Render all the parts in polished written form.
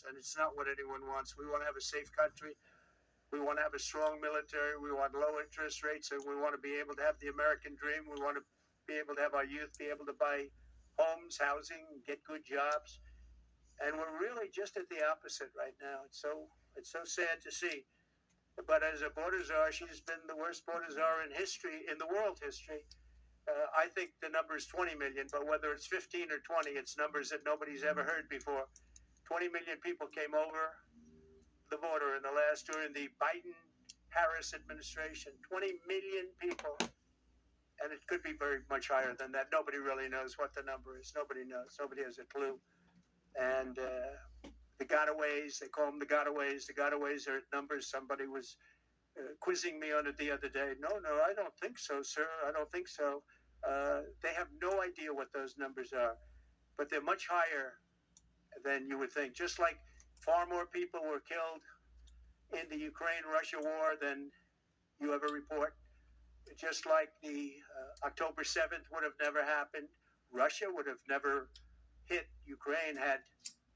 wants, and it's not what anyone wants. We want to have a safe country. We want to have a strong military. We want low interest rates, and we want to be able to have the American dream. We want to be able to have our youth be able to buy homes, housing, get good jobs. And we're really just at the opposite right now. It's so sad to see. But as a border czar, she's been the worst border czar in history, in the world history. I think the number is 20 million, but whether it's 15 or 20, it's numbers that nobody's ever heard before. 20 million people came over the border during the Biden-Harris administration. 20 million people. And it could be very much higher than that. Nobody really knows what the number is. Nobody knows. Nobody has a clue. And the gotaways, they call them the gotaways. The gotaways are numbers. Somebody was quizzing me on it the other day. No, I don't think so, sir. I don't think so. They have no idea what those numbers are, but they're much higher than you would think. Just like far more people were killed in the Ukraine-Russia war than you ever report. Just like the October 7th would have never happened. Russia would have never hit Ukraine had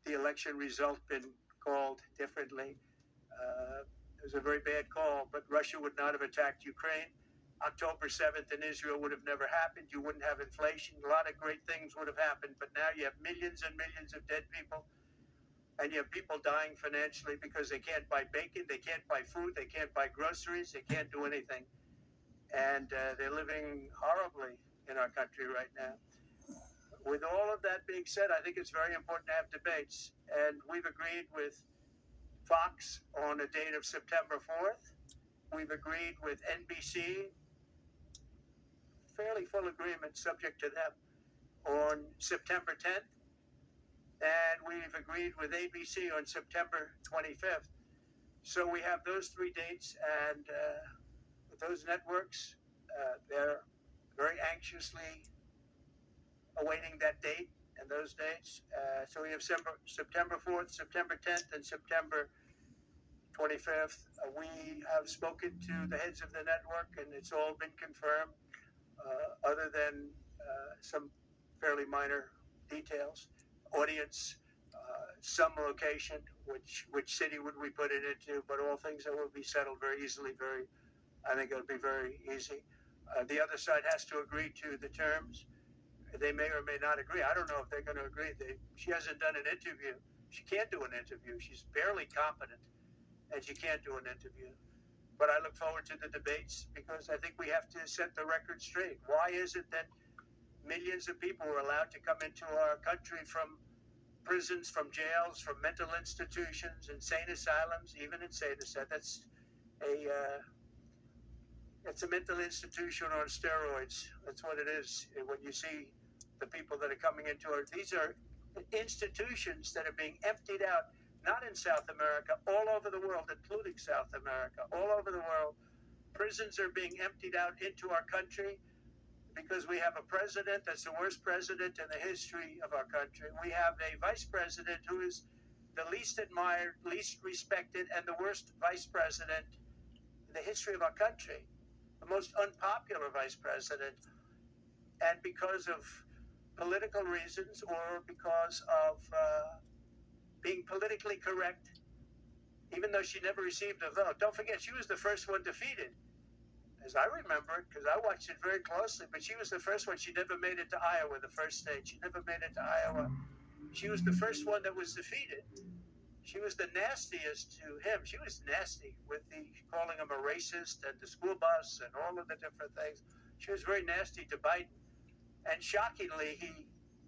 the election result been called differently. It was a very bad call, but Russia would not have attacked Ukraine. October 7th in Israel would have never happened. You wouldn't have inflation. A lot of great things would have happened, but now you have millions and millions of dead people, and you have people dying financially because they can't buy bacon, they can't buy food, they can't buy groceries, they can't do anything. And they're living horribly in our country right now. With all of that being said, I think it's very important to have debates, and we've agreed with Fox on a date of September 4th. We've agreed with NBC, fairly full agreement subject to them, on September 10th. And we've agreed with ABC on September 25th. So we have those three dates, and with those networks, they're very anxiously awaiting that date and those dates. So we have September 4th, September 10th, and September 25th. We have spoken to the heads of the network, and it's all been confirmed, other than some fairly minor details. Audience, some location, which city would we put it into, but all things that will be settled very easily. I think it'll be very easy. The other side has to agree to the terms. They may or may not agree. I don't know if they're going to agree. She hasn't done an interview. She can't do an interview. She's barely competent, and she can't do an interview. But I look forward to the debates because I think we have to set the record straight. Why is it that millions of people were allowed to come into our country from prisons, from jails, from mental institutions, insane asylums, even insane asylums? It's a mental institution on steroids. That's what it is. When you see the people that are coming into it, these are institutions that are being emptied out, not in South America, all over the world, including South America, all over the world. Prisons are being emptied out into our country because we have a president that's the worst president in the history of our country. We have a vice president who is the least admired, least respected, and the worst vice president in the history of our country. The most unpopular vice president. And because of political reasons or because of being politically correct, even though she never received a vote. Don't forget, she was the first one defeated, as I remember it, because I watched it very closely, but she was the first one. She never made it to Iowa, the first state. She never made it to Iowa. She was the first one that was defeated. She was the nastiest to him. She was nasty with calling him a racist and the school bus and all of the different things. She was very nasty to Biden. And shockingly, he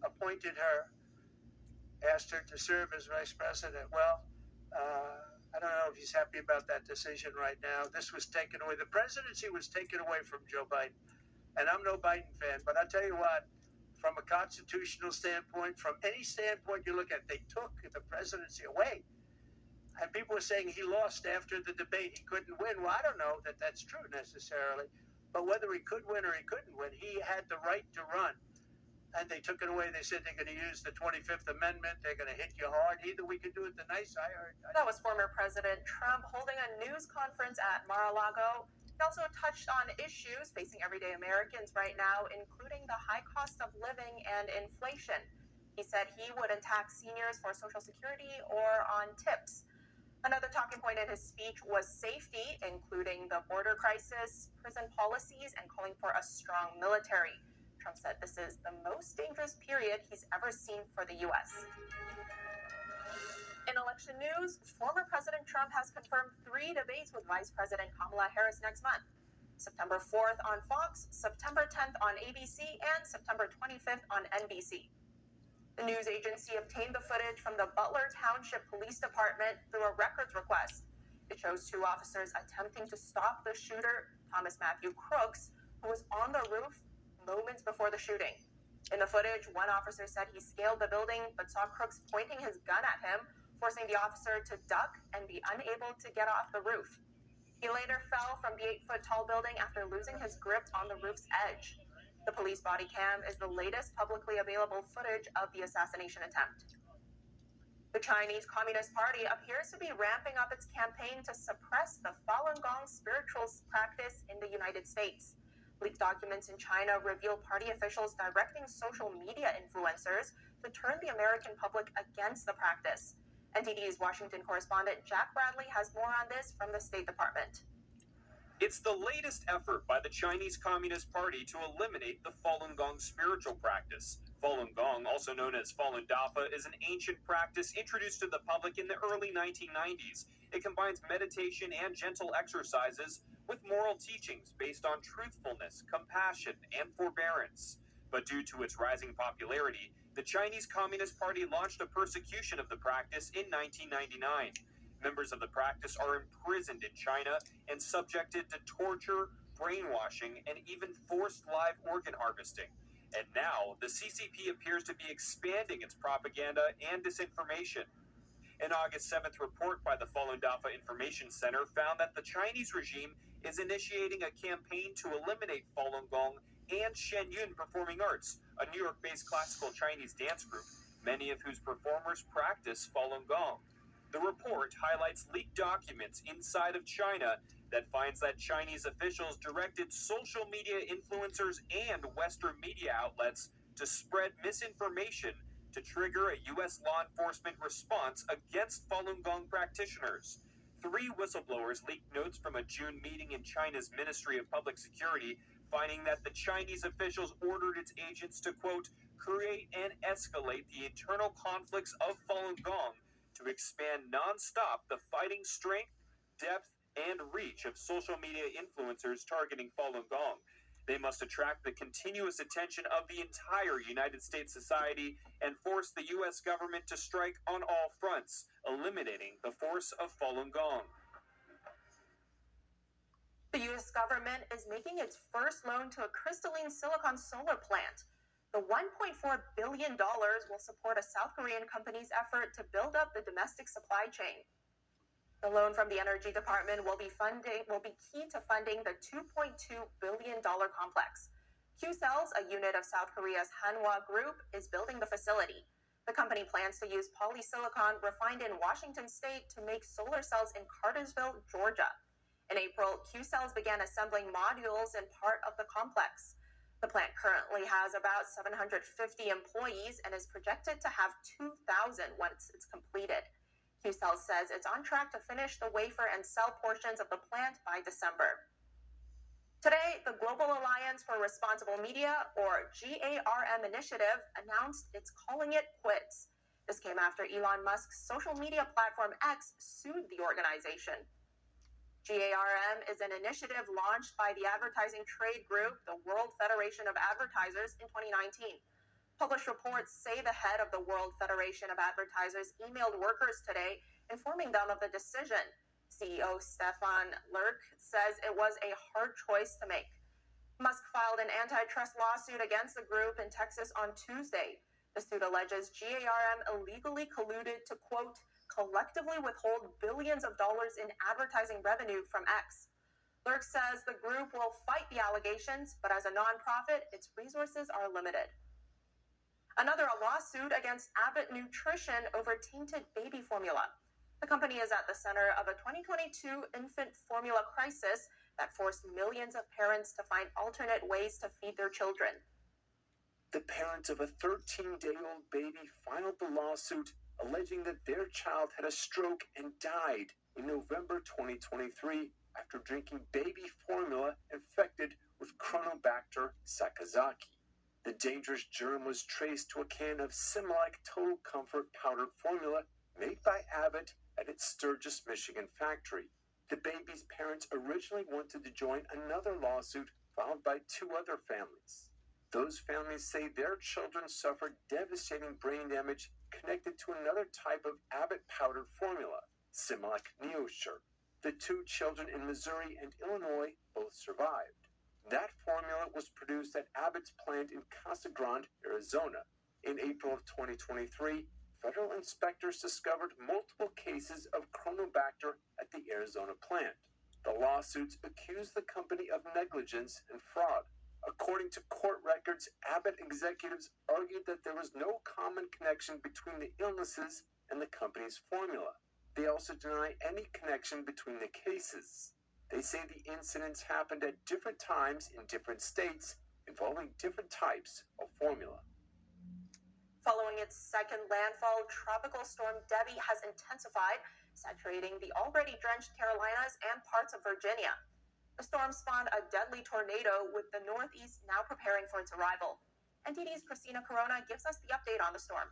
appointed her, asked her to serve as vice president. Well, I don't know if he's happy about that decision right now. This was taken away. The presidency was taken away from Joe Biden. And I'm no Biden fan, but I'll tell you what, from a constitutional standpoint, from any standpoint you look at, they took the presidency away. And people were saying he lost after the debate. He couldn't win. Well, I don't know that that's true necessarily. But whether he could win or he couldn't win, he had the right to run. And they took it away. They said they're going to use the 25th Amendment. They're going to hit you hard. Either we could do it the nice. I heard. That was former President Trump holding a news conference at Mar-a-Lago. He also touched on issues facing everyday Americans right now, including the high cost of living and inflation. He said he wouldn't tax seniors for Social Security or on tips. Another talking point in his speech was safety, including the border crisis, prison policies, and calling for a strong military. Trump said this is the most dangerous period he's ever seen for the U.S. In election news, former President Trump has confirmed 3 debates with Vice President Kamala Harris next month. September 4th on Fox, September 10th on ABC, and September 25th on NBC. The news agency obtained the footage from the Butler Township Police Department through a records request. It shows 2 officers attempting to stop the shooter, Thomas Matthew Crooks, who was on the roof moments before the shooting. In the footage, one officer said he scaled the building but saw Crooks pointing his gun at him, forcing the officer to duck and be unable to get off the roof. He later fell from the 8-foot-tall building after losing his grip on the roof's edge. The police body cam is the latest publicly available footage of the assassination attempt. The Chinese Communist Party appears to be ramping up its campaign to suppress the Falun Gong spiritual practice in the United States. Leaked documents in China reveal party officials directing social media influencers to turn the American public against the practice. NTD's Washington correspondent Jack Bradley has more on this from the State Department. It's the latest effort by the Chinese Communist Party to eliminate the Falun Gong spiritual practice. Falun Gong, also known as Falun Dafa, is an ancient practice introduced to the public in the early 1990s. It combines meditation and gentle exercises with moral teachings based on truthfulness, compassion, and forbearance. But due to its rising popularity, the Chinese Communist Party launched a persecution of the practice in 1999. Members of the practice are imprisoned in China and subjected to torture, brainwashing, and even forced live organ harvesting. And now, the CCP appears to be expanding its propaganda and disinformation. An August 7th report by the Falun Dafa Information Center found that the Chinese regime is initiating a campaign to eliminate Falun Gong and Shenyun Performing Arts, a New York-based classical Chinese dance group, many of whose performers practice Falun Gong. The report highlights leaked documents inside of China that finds that Chinese officials directed social media influencers and Western media outlets to spread misinformation to trigger a U.S. law enforcement response against Falun Gong practitioners. 3 whistleblowers leaked notes from a June meeting in China's Ministry of Public Security, finding that the Chinese officials ordered its agents to, quote, create and escalate the internal conflicts of Falun Gong to expand nonstop the fighting strength, depth, and reach of social media influencers targeting Falun Gong. They must attract the continuous attention of the entire United States society and force the U.S. government to strike on all fronts, eliminating the force of Falun Gong. The U.S. government is making its first loan to a crystalline silicon solar plant. The $1.4 billion will support a South Korean company's effort to build up the domestic supply chain. The loan from the Energy Department will be key to funding the $2.2 billion complex. Q-Cells, a unit of South Korea's Hanwha Group, is building the facility. The company plans to use polysilicon refined in Washington state to make solar cells in Cartersville, Georgia. In April, Q-Cells began assembling modules in part of the complex. The plant currently has about 750 employees and is projected to have 2,000 once it's completed. Q-Cells says it's on track to finish the wafer and cell portions of the plant by December. Today, the Global Alliance for Responsible Media, or GARM initiative, announced it's calling it quits. This came after Elon Musk's social media platform X sued the organization. GARM is an initiative launched by the advertising trade group, the World Federation of Advertisers, in 2019. Published reports say the head of the World Federation of Advertisers emailed workers today, informing them of the decision. CEO Stefan Lerck says it was a hard choice to make. Musk filed an antitrust lawsuit against the group in Texas on Tuesday. The suit alleges GARM illegally colluded to, quote, collectively withhold billions of dollars in advertising revenue from X. Lerck says the group will fight the allegations, but as a nonprofit, its resources are limited. Another lawsuit against Abbott Nutrition over tainted baby formula. The company is at the center of a 2022 infant formula crisis that forced millions of parents to find alternate ways to feed their children. The parents of a 13-day-old baby filed the lawsuit alleging that their child had a stroke and died in November 2023 after drinking baby formula infected with Chronobacter sakazaki. The dangerous germ was traced to a can of Similac Total Comfort powdered formula made by Abbott at its Sturgis, Michigan factory. The baby's parents originally wanted to join another lawsuit filed by two other families. Those families say their children suffered devastating brain damage connected to another type of Abbott powdered formula, Similac Neosure. The two children in Missouri and Illinois both survived. That formula was produced at Abbott's plant in Casa Grande, Arizona. In April of 2023, federal inspectors discovered multiple cases of Chronobacter at the Arizona plant. The lawsuits accused the company of negligence and fraud. According to court records, Abbott executives argued that there was no common connection between the illnesses and the company's formula. They also deny any connection between the cases. They say the incidents happened at different times in different states, involving different types of formula. Following its second landfall, Tropical Storm Debbie has intensified, saturating the already drenched Carolinas and parts of Virginia. The storm spawned a deadly tornado, with the Northeast now preparing for its arrival. NTD's Christina Corona gives us the update on the storm.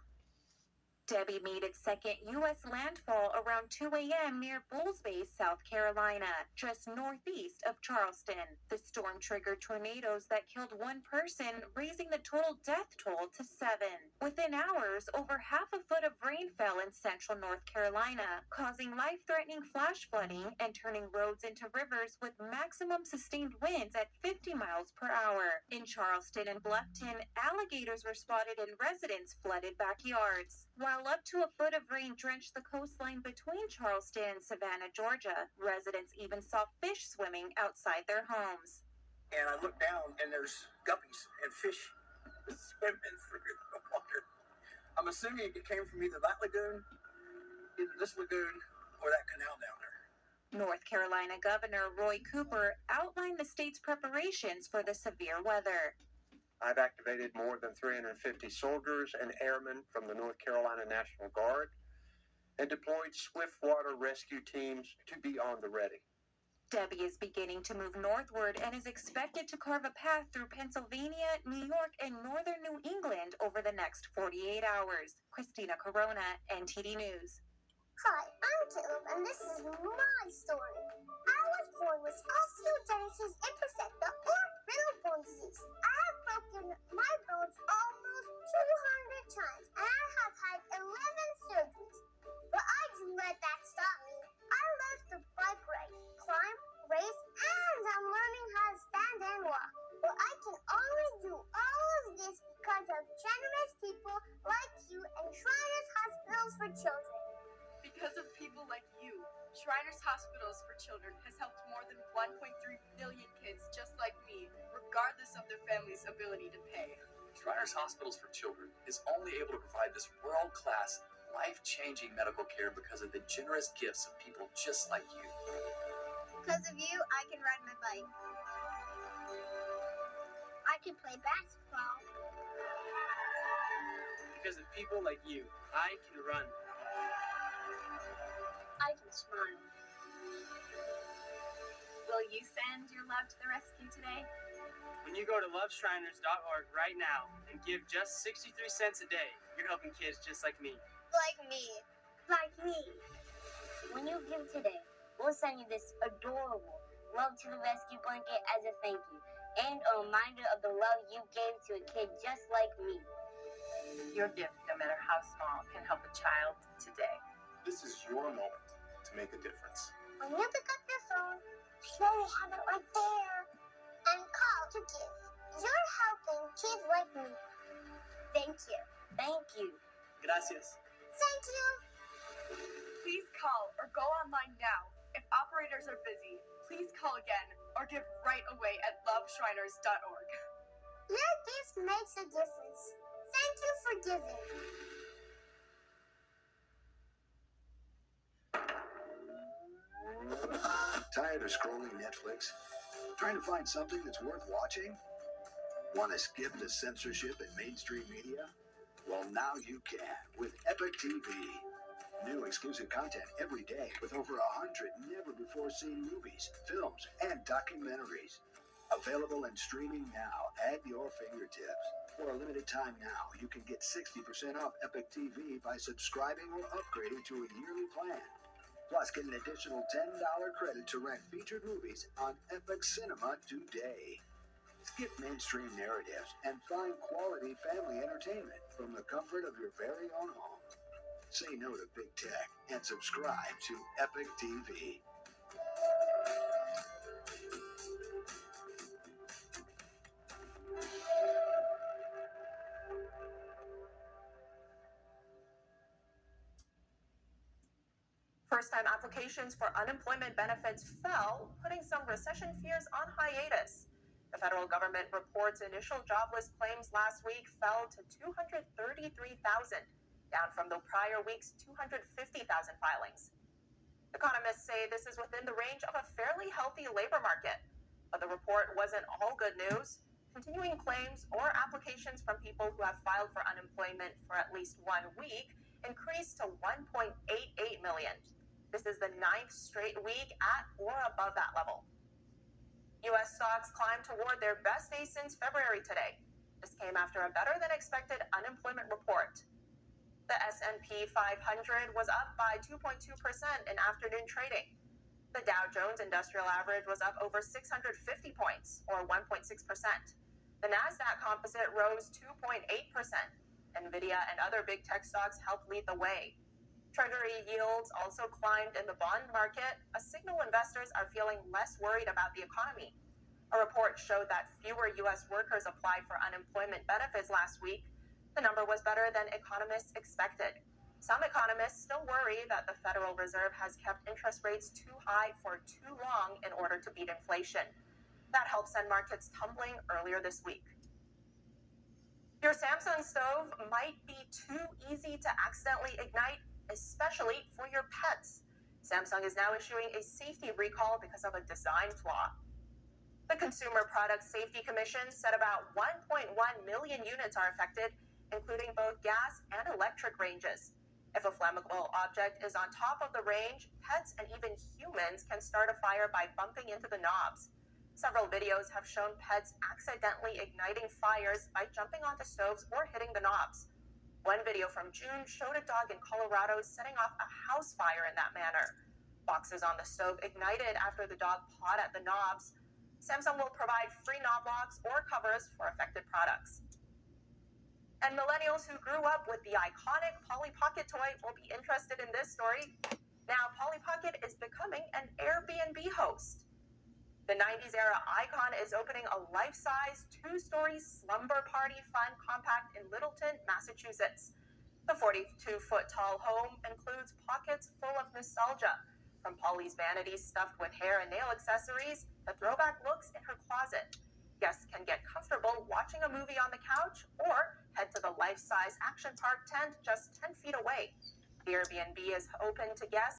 Debbie made its second U.S. landfall around 2 a.m. near Bulls Bay, South Carolina, just northeast of Charleston. The storm triggered tornadoes that killed one person, raising the total death toll to 7. Within hours, over half a foot of rain fell in central North Carolina, causing life-threatening flash flooding and turning roads into rivers with maximum sustained winds at 50 miles per hour. In Charleston and Bluffton, alligators were spotted in residents' flooded backyards. While up to a foot of rain drenched the coastline between Charleston and Savannah, Georgia, residents even saw fish swimming outside their homes. And I looked down, and there's guppies and fish swimming through the water. I'm assuming it came from either that lagoon, either this lagoon, or that canal down there. North Carolina Governor Roy Cooper outlined the state's preparations for the severe weather. I've activated more than 350 soldiers and airmen from the North Carolina National Guard and deployed swift water rescue teams to be on the ready. Debbie is beginning to move northward and is expected to carve a path through Pennsylvania, New York, and northern New England over the next 48 hours. Christina Corona, NTD News. Hi, I'm Caleb, and this is my story. I was born with osteogenesis imperfecta or brittle bone disease. I have broken my bones almost 200 times, and I have had 11 surgeries. But I didn't let that stop me. I love to bike ride, climb, race, and I'm learning how to stand and walk. But I can only do all of this because of generous people like you and Shriners Hospitals for Children. Because of people like you, Shriners Hospitals for Children has helped more than 1.3 million kids just like me, regardless of their family's ability to pay. Shriners Hospitals for Children is only able to provide this world-class, life-changing medical care because of the generous gifts of people just like you. Because of you, I can ride my bike. I can play basketball. Because of people like you, I can run. I can smile. Will you send your love to the rescue today? When you go to loveshriners.org right now and give just 63 cents a day, you're helping kids just like me. Like me. Like me. When you give today, we'll send you this adorable Love to the Rescue blanket as a thank you, and a reminder of the love you gave to a kid just like me. Your gift, no matter how small, can help a child today. This is your moment to make a difference. When you pick up your phone, sure you have it right there, and call to give. You're helping kids like me. Thank you. Thank you. Gracias. Thank you. Please call or go online now. If operators are busy, please call again or give right away at loveshriners.org. Your gift makes a difference. Thank you for giving. Tired of scrolling Netflix? Trying to find something that's worth watching? Want to skip the censorship in mainstream media? Well, now you can with Epic TV. New exclusive content every day with over 100 never-before-seen movies, films, and documentaries. Available and streaming now at your fingertips. For a limited time now, you can get 60% off Epic TV by subscribing or upgrading to a yearly plan. Plus, get an additional $10 credit to rent featured movies on Epic Cinema today. Skip mainstream narratives and find quality family entertainment from the comfort of your very own home. Say no to big tech and subscribe to Epic TV. First-time applications for unemployment benefits fell, putting some recession fears on hiatus. The federal government reports initial jobless claims last week fell to 233,000, down from the prior week's 250,000 filings. Economists say this is within the range of a fairly healthy labor market, but the report wasn't all good news. Continuing claims or applications from people who have filed for unemployment for at least 1 week increased to 1.88 million. This is the 9th straight week at or above that level. U.S. stocks climbed toward their best day since February today. This came after a better-than-expected unemployment report. The S&P 500 was up by 2.2% in afternoon trading. The Dow Jones Industrial Average was up over 650 points, or 1.6%. The Nasdaq Composite rose 2.8%. Nvidia and other big tech stocks helped lead the way. Treasury yields also climbed in the bond market, a signal investors are feeling less worried about the economy. A report showed that fewer U.S. workers applied for unemployment benefits last week. The number was better than economists expected. Some economists still worry that the Federal Reserve has kept interest rates too high for too long in order to beat inflation. That helped send markets tumbling earlier this week. Your Samsung stove might be too easy to accidentally ignite, especially for your pets. Samsung is now issuing a safety recall because of a design flaw. The Consumer Product Safety Commission said about 1.1 million units are affected, including both gas and electric ranges. If a flammable object is on top of the range, pets and even humans can start a fire by bumping into the knobs. Several videos have shown pets accidentally igniting fires by jumping onto stoves or hitting the knobs. One video from June showed a dog in Colorado setting off a house fire in that manner. Boxes on the stove ignited after the dog pawed at the knobs. Samsung will provide free knob locks or covers for affected products. And millennials who grew up with the iconic Polly Pocket toy will be interested in this story. Now, Polly Pocket is becoming an Airbnb host. The 90s-era icon is opening a life-size, 2-story slumber party fun compact in Littleton, Massachusetts. The 42-foot-tall home includes pockets full of nostalgia, from Polly's vanities stuffed with hair and nail accessories to throwback looks in her closet. Guests can get comfortable watching a movie on the couch or head to the life-size action park tent just 10 feet away. The Airbnb is open to guests